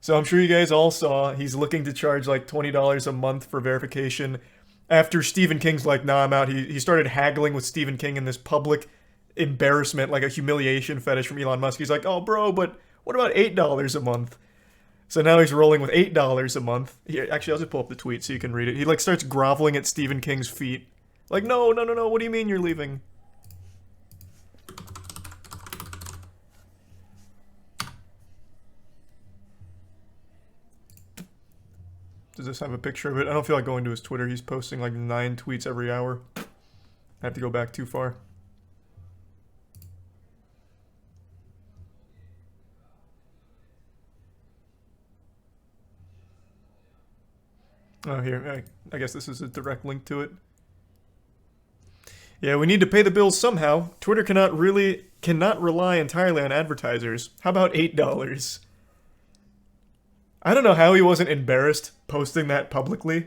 So I'm sure you guys all saw he's looking to charge like $20 a month for verification. After Stephen King's like, nah, I'm out. He started haggling with Stephen King in this public embarrassment, like a humiliation fetish from Elon Musk. He's like, oh, bro, but what about $8 a month? So now he's rolling with $8 a month. Here, actually, I'll just pull up the tweet so you can read it. He like starts groveling at Stephen King's feet. Like, no, no, no, no. What do you mean you're leaving? Does this have a picture of it? I don't feel like going to his Twitter. He's posting like 9 tweets every hour. I have to go back too far. Oh, here. I guess this is a direct link to it. Yeah, we need to pay the bills somehow. Twitter cannot rely entirely on advertisers. How about $8? I don't know how he wasn't embarrassed posting that publicly.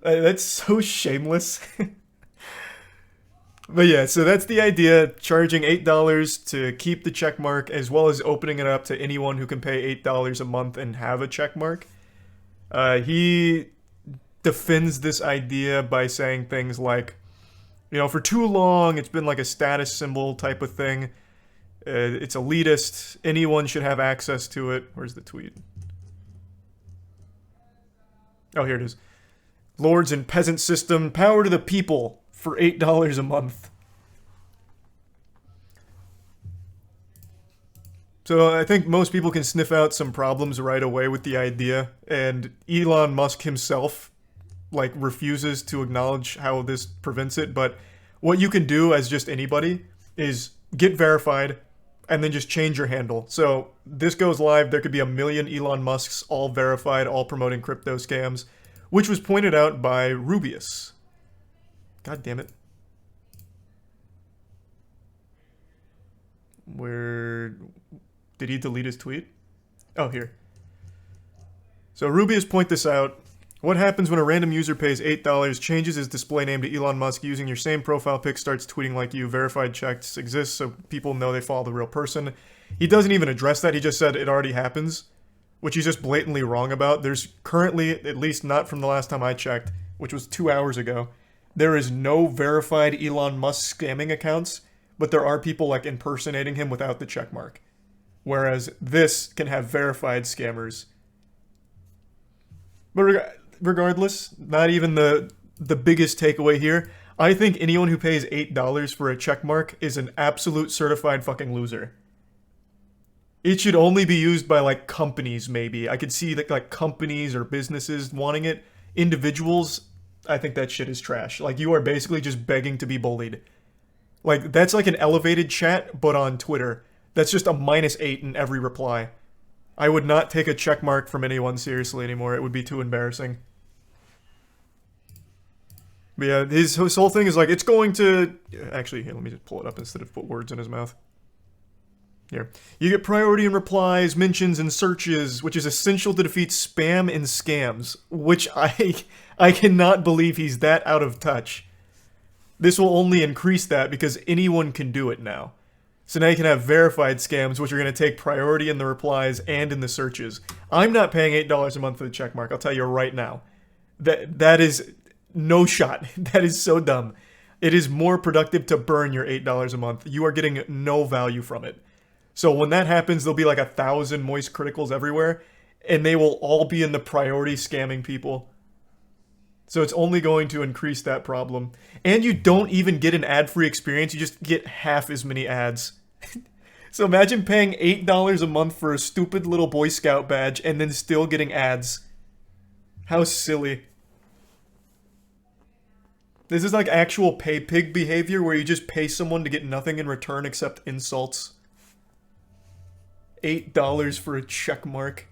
That's so shameless. But yeah, so that's the idea. Charging $8 to keep the check mark, as well as opening it up to anyone who can pay $8 a month and have a check mark. He defends this idea by saying things like, you know, for too long it's been like a status symbol type of thing. It's elitist. Anyone should have access to it. Where's the tweet? Oh, here it is. Lords and peasant system, power to the people for $8 a month. So I think most people can sniff out some problems right away with the idea, and Elon Musk himself like refuses to acknowledge how this prevents it. But what you can do as just anybody is get verified and then just change your handle. So this goes live, there could be a million Elon Musks all verified, all promoting crypto scams, which was pointed out by Rubius. God damn it. Where did he delete his tweet? Oh, here. So Rubius point this out. What happens when a random user pays $8, changes his display name to Elon Musk using your same profile pic, starts tweeting like you, verified checks exist so people know they follow the real person. He doesn't even address that, he just said it already happens, which he's just blatantly wrong about. There's currently, at least not from the last time I checked, which was 2 hours ago, there is no verified Elon Musk scamming accounts, but there are people like impersonating him without the check mark. Whereas this can have verified scammers. But regardless, not even the biggest takeaway here. I think anyone who pays $8 for a check mark is an absolute certified fucking loser. It should only be used by like companies, maybe. I could see like companies or businesses wanting it. Individuals, I think that shit is trash. Like, you are basically just begging to be bullied. Like, that's like an elevated chat, but on Twitter. That's just a -8 in every reply. I would not take a check mark from anyone seriously anymore. It would be too embarrassing. But yeah, his whole thing is like, it's going to... Actually, here, let me just pull it up instead of put words in his mouth. Here. You get priority in replies, mentions, and searches, which is essential to defeat spam and scams. Which I cannot believe he's that out of touch. This will only increase that because anyone can do it now. So now you can have verified scams, which are going to take priority in the replies and in the searches. I'm not paying $8 a month for the checkmark, I'll tell you right now. That is no shot. That is so dumb. It is more productive to burn your $8 a month. You are getting no value from it. So when that happens, there'll be like 1,000 MoistCritikals everywhere, and they will all be in the priority scamming people. So it's only going to increase that problem. And you don't even get an ad-free experience, you just get half as many ads. So imagine paying $8 a month for a stupid little Boy Scout badge and then still getting ads. How silly. This is like actual pay pig behavior where you just pay someone to get nothing in return except insults. $8 for a check mark.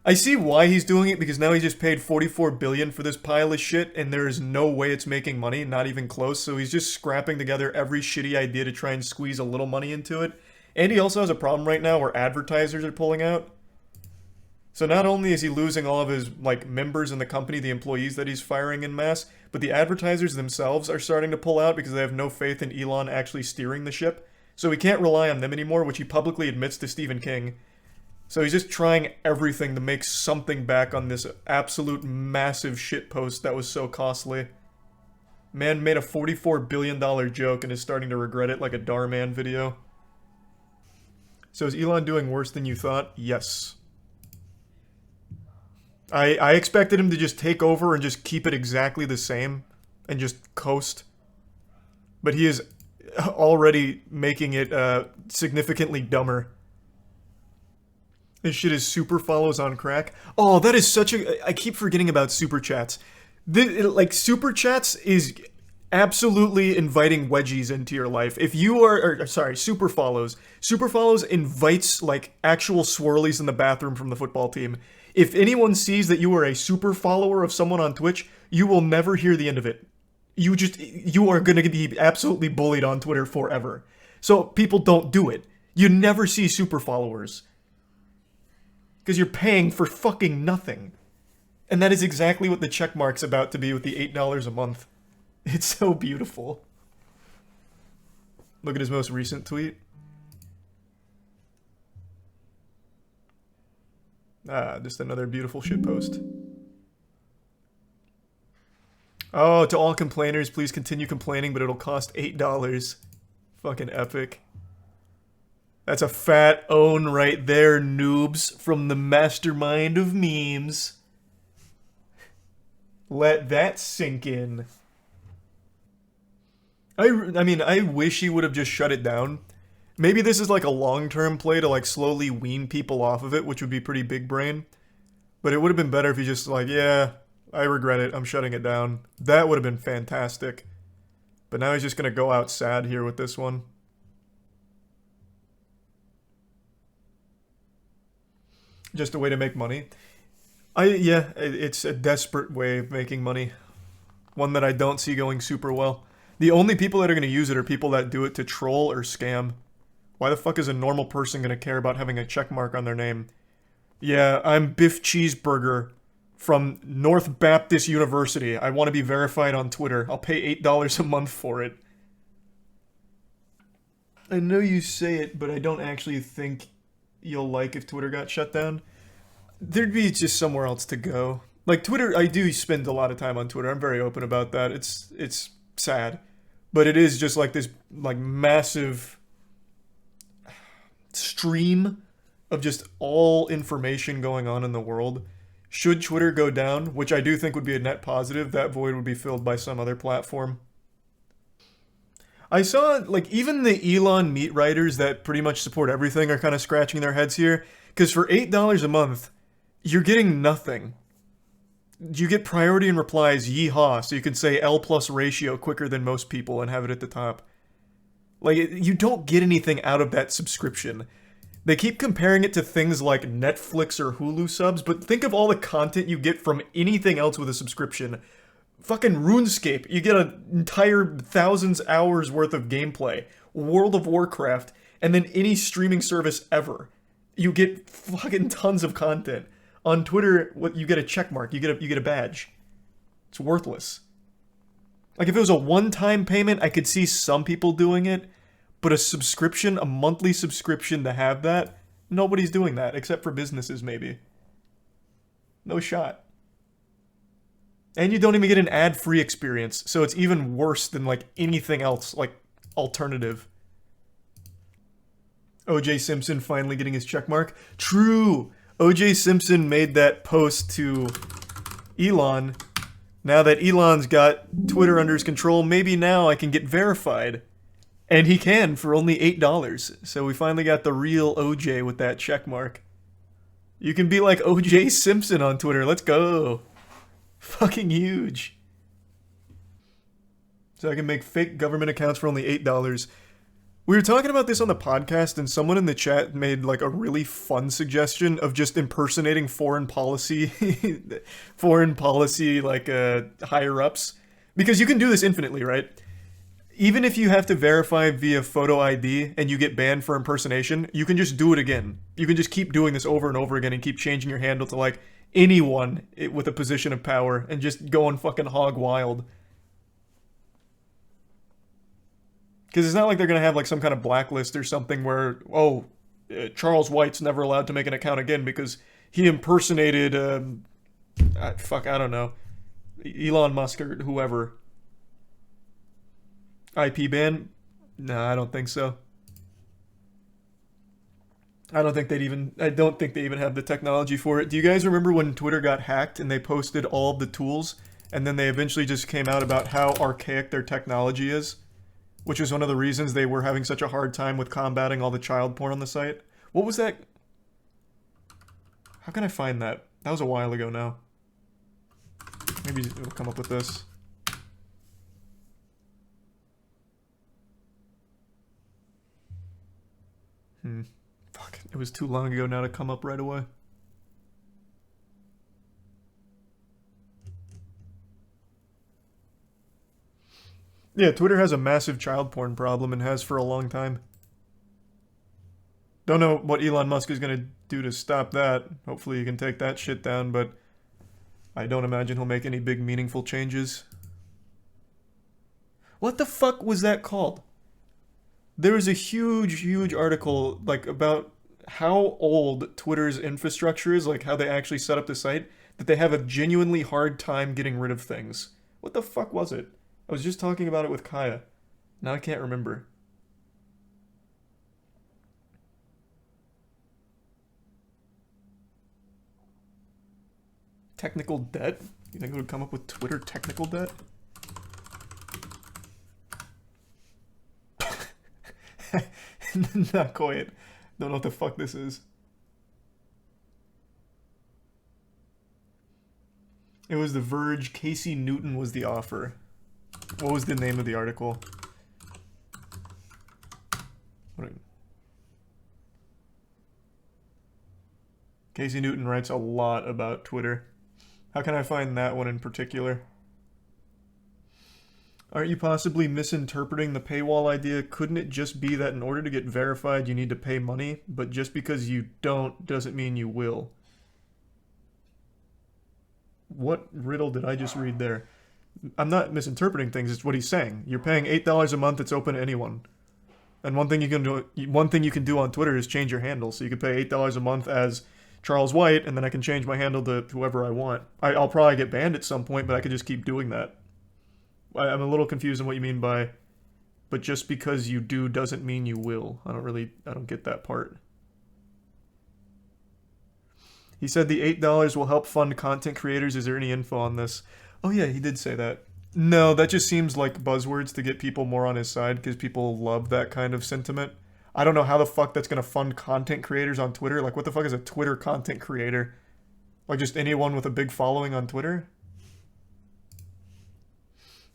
I see why he's doing it, because now he just paid $44 billion for this pile of shit, and there is no way it's making money, not even close, so he's just scrapping together every shitty idea to try and squeeze a little money into it. And he also has a problem right now where advertisers are pulling out. So not only is he losing all of his like members in the company, the employees that he's firing en masse, but the advertisers themselves are starting to pull out because they have no faith in Elon actually steering the ship. So he can't rely on them anymore, which he publicly admits to Stephen King. So he's just trying everything to make something back on this absolute massive shitpost that was so costly. Man made a $44 billion joke and is starting to regret it like a Darman video. So is Elon doing worse than you thought? Yes. I expected him to just take over and just keep it exactly the same and just coast. But he is already making it significantly dumber. This shit is super follows on crack. Oh, that is such a... I keep forgetting about super chats. Like, super chats is absolutely inviting wedgies into your life. If you are... sorry, super follows. Super follows invites, like, actual swirlies in the bathroom from the football team. If anyone sees that you are a super follower of someone on Twitch, you will never hear the end of it. You are gonna be absolutely bullied on Twitter forever. So people don't do it. You never see super followers. Because you're paying for fucking nothing. And that is exactly what the checkmark's about to be with the $8 a month. It's so beautiful. Look at his most recent tweet. Ah, just another beautiful shitpost. Oh, to all complainers, please continue complaining, but it'll cost $8. Fucking epic. That's a fat own right there, noobs, from the mastermind of memes. Let that sink in. I mean, I wish he would have just shut it down. Maybe this is like a long-term play to like slowly wean people off of it, which would be pretty big brain. But it would have been better if he just like, yeah, I regret it, I'm shutting it down. That would have been fantastic. But now he's just gonna go out sad here with this one. Just a way to make money. Yeah, it's a desperate way of making money. One that I don't see going super well. The only people that are gonna use it are people that do it to troll or scam. Why the fuck is a normal person gonna care about having a check mark on their name? Yeah, I'm Biff Cheeseburger from North Baptist University. I want to be verified on Twitter. I'll pay $8 a month for it. I know you say it, but I don't actually think you'll like if Twitter got shut down. There'd be just somewhere else to go. Like, Twitter, I do spend a lot of time on Twitter. I'm very open about that. It's sad. But it is just like this, like, massive stream of just all information going on in the world. Should Twitter go down, which I do think would be a net positive, that void would be filled by some other platform. I saw, like, even the Elon meat writers that pretty much support everything are kind of scratching their heads here, because for $8 a month, you're getting nothing. You get priority in replies, yeehaw, so you can say L plus ratio quicker than most people and have it at the top. Like, you don't get anything out of that subscription. They keep comparing it to things like Netflix or Hulu subs, but think of all the content you get from anything else with a subscription. Fucking RuneScape, you get an entire thousands hours worth of gameplay. World of Warcraft, and then any streaming service ever. You get fucking tons of content. On Twitter, what you get a check mark, you get a badge. It's worthless. Like, if it was a one-time payment, I could see some people doing it, but a subscription, a monthly subscription to have that, nobody's doing that, except for businesses, maybe. No shot. And you don't even get an ad-free experience, so it's even worse than, like, anything else, like, alternative. O.J. Simpson finally getting his checkmark. True! O.J. Simpson made that post to Elon. Now that Elon's got Twitter under his control, maybe now I can get verified. And he can for only $8. So we finally got the real OJ with that checkmark. You can be like O.J. Simpson on Twitter. Let's go. Fucking huge. So I can make fake government accounts for only $8. We were talking about this on the podcast, and someone in the chat made like a really fun suggestion of just impersonating foreign policy like higher ups, because you can do this infinitely, right? Even if you have to verify via photo ID and you get banned for impersonation, you can just do it again. You can just keep doing this over and over again and keep changing your handle to like anyone with a position of power and just going fucking hog wild. Because it's not like they're going to have like some kind of blacklist or something where, oh, Charles White's never allowed to make an account again because he impersonated, I don't know, Elon Musk or whoever. IP ban? No, I don't think so. I don't think they even have the technology for it. Do you guys remember when Twitter got hacked and they posted all of the tools and then they eventually just came out about how archaic their technology is? Which is one of the reasons they were having such a hard time with combating all the child porn on the site. What was that? How can I find that? That was a while ago now. Maybe it'll come up with this. Fuck, it was too long ago now to come up right away. Yeah, Twitter has a massive child porn problem and has for a long time. Don't know what Elon Musk is gonna do to stop that. Hopefully he can take that shit down, but I don't imagine he'll make any big meaningful changes. What the fuck was that called? There was a huge article, like, about how old Twitter's infrastructure is, like how they actually set up the site, that they have a genuinely hard time getting rid of things. What the fuck was it? I was just talking about it with Kaya. Now I can't remember. Technical debt? You think it would come up with Twitter technical debt? Not quite. Don't know what the fuck this is. It was The Verge. Casey Newton was the offer. What was the name of the article? Casey Newton writes a lot about Twitter. How can I find that one in particular? Aren't you possibly misinterpreting the paywall idea? Couldn't it just be that in order to get verified you need to pay money, but just because you don't doesn't mean you will? What riddle did I just read there? I'm not misinterpreting things, it's what he's saying. You're paying $8 a month, it's open to anyone. And one thing you can do on Twitter is change your handle. So you could pay $8 a month as Charles White, and then I can change my handle to whoever I want. I'll probably get banned at some point, but I could just keep doing that. I'm a little confused on what you mean by, but just because you do doesn't mean you will. I don't get that part. He said the $8 will help fund content creators. Is there any info on this? Oh yeah, he did say that. No, that just seems like buzzwords to get people more on his side because people love that kind of sentiment. I don't know how the fuck that's going to fund content creators on Twitter. Like, what the fuck is a Twitter content creator? Like, just anyone with a big following on Twitter?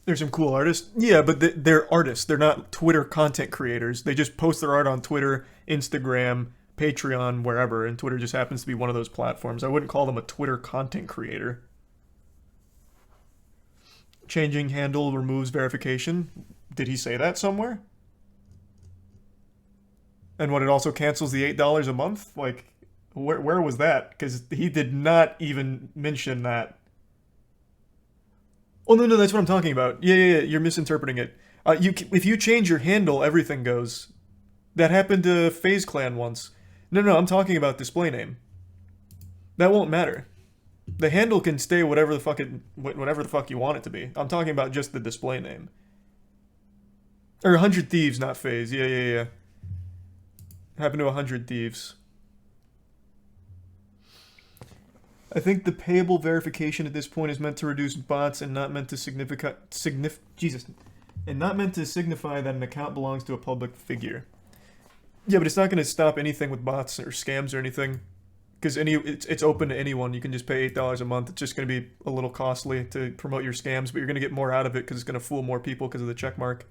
There's some cool artists. Yeah, but they're artists. They're not Twitter content creators. They just post their art on Twitter, Instagram, Patreon, wherever, and Twitter just happens to be one of those platforms. I wouldn't call them a Twitter content creator. Changing handle removes verification. Did he say that somewhere? And what, it also cancels the $8 a month? Like, where was that? Because he did not even mention that. Oh, no, that's what I'm talking about. Yeah, you're misinterpreting it. If you change your handle, everything goes. That happened to FaZe Clan once. No, I'm talking about display name. That won't matter. The handle can stay whatever the fuck you want it to be. I'm talking about just the display name. Or 100 Thieves, not FaZe. Yeah. Happened to 100 Thieves. I think the payable verification at this point is meant to reduce bots and not meant to signify that an account belongs to a public figure. Yeah, but it's not going to stop anything with bots or scams or anything. Because it's open to anyone. You can just pay $8 a month. It's just going to be a little costly to promote your scams, but you're going to get more out of it because it's going to fool more people because of the check mark.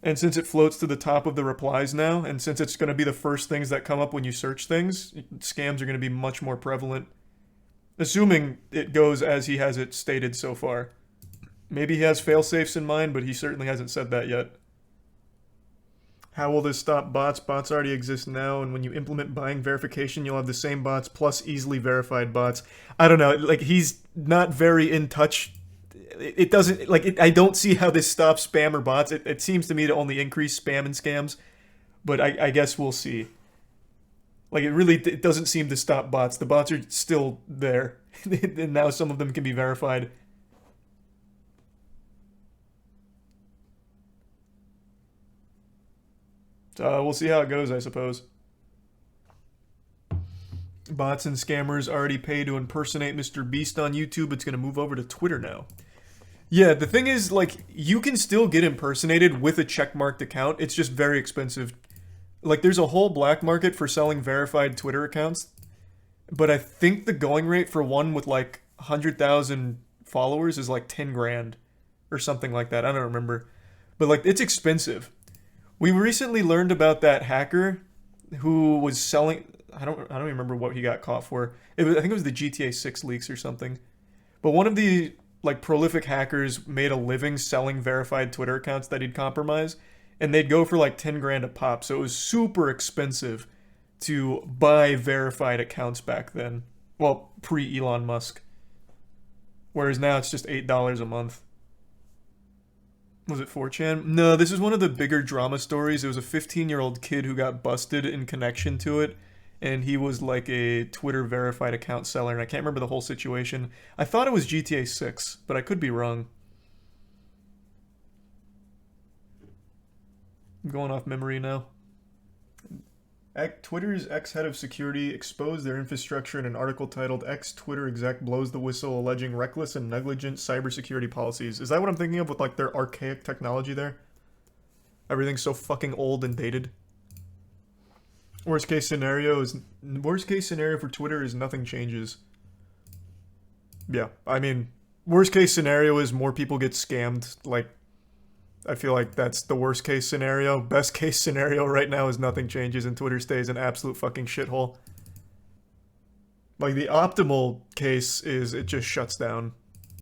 And since it floats to the top of the replies now, and since it's going to be the first things that come up when you search things, scams are going to be much more prevalent. Assuming it goes as he has it stated so far. Maybe he has fail-safes in mind, but he certainly hasn't said that yet. How will this stop bots? Bots already exist now, and when you implement buying verification, you'll have the same bots plus easily verified bots. I don't know, like, he's not very in touch. it doesn't, like, I don't see how this stops spam or bots. It seems to me to only increase spam and scams, but I guess we'll see. Like, it doesn't seem to stop bots. The bots are still there, and now some of them can be verified. We'll see how it goes, I suppose. Bots and scammers already pay to impersonate Mr. Beast on YouTube. It's going to move over to Twitter now. Yeah, the thing is, like, you can still get impersonated with a checkmarked account. It's just very expensive. Like, there's a whole black market for selling verified Twitter accounts. But I think the going rate for one with, like, 100,000 followers is, like, 10 grand. Or something like that. I don't remember. But, like, it's expensive. We recently learned about that hacker who was selling... I don't even remember what he got caught for. I think it was the GTA 6 leaks or something. But one of the, like, prolific hackers made a living selling verified Twitter accounts that he'd compromise, and they'd go for like 10 grand a pop. So it was super expensive to buy verified accounts back then. Well, pre-Elon Musk. Whereas now it's just $8 a month. Was it 4chan? No, this is one of the bigger drama stories. It was a 15-year-old kid who got busted in connection to it. And he was like a Twitter verified account seller, and I can't remember the whole situation. I thought it was GTA 6, but I could be wrong. I'm going off memory now. Twitter's ex-head of security exposed their infrastructure in an article titled "Ex-Twitter exec blows the whistle alleging reckless and negligent cybersecurity policies." Is that what I'm thinking of with like their archaic technology there? Everything's so fucking old and dated. Worst case scenario for Twitter is nothing changes. Yeah, I mean, worst case scenario is more people get scammed. Like, I feel like that's the worst case scenario. Best case scenario right now is nothing changes and Twitter stays an absolute fucking shithole. Like, the optimal case is it just shuts down.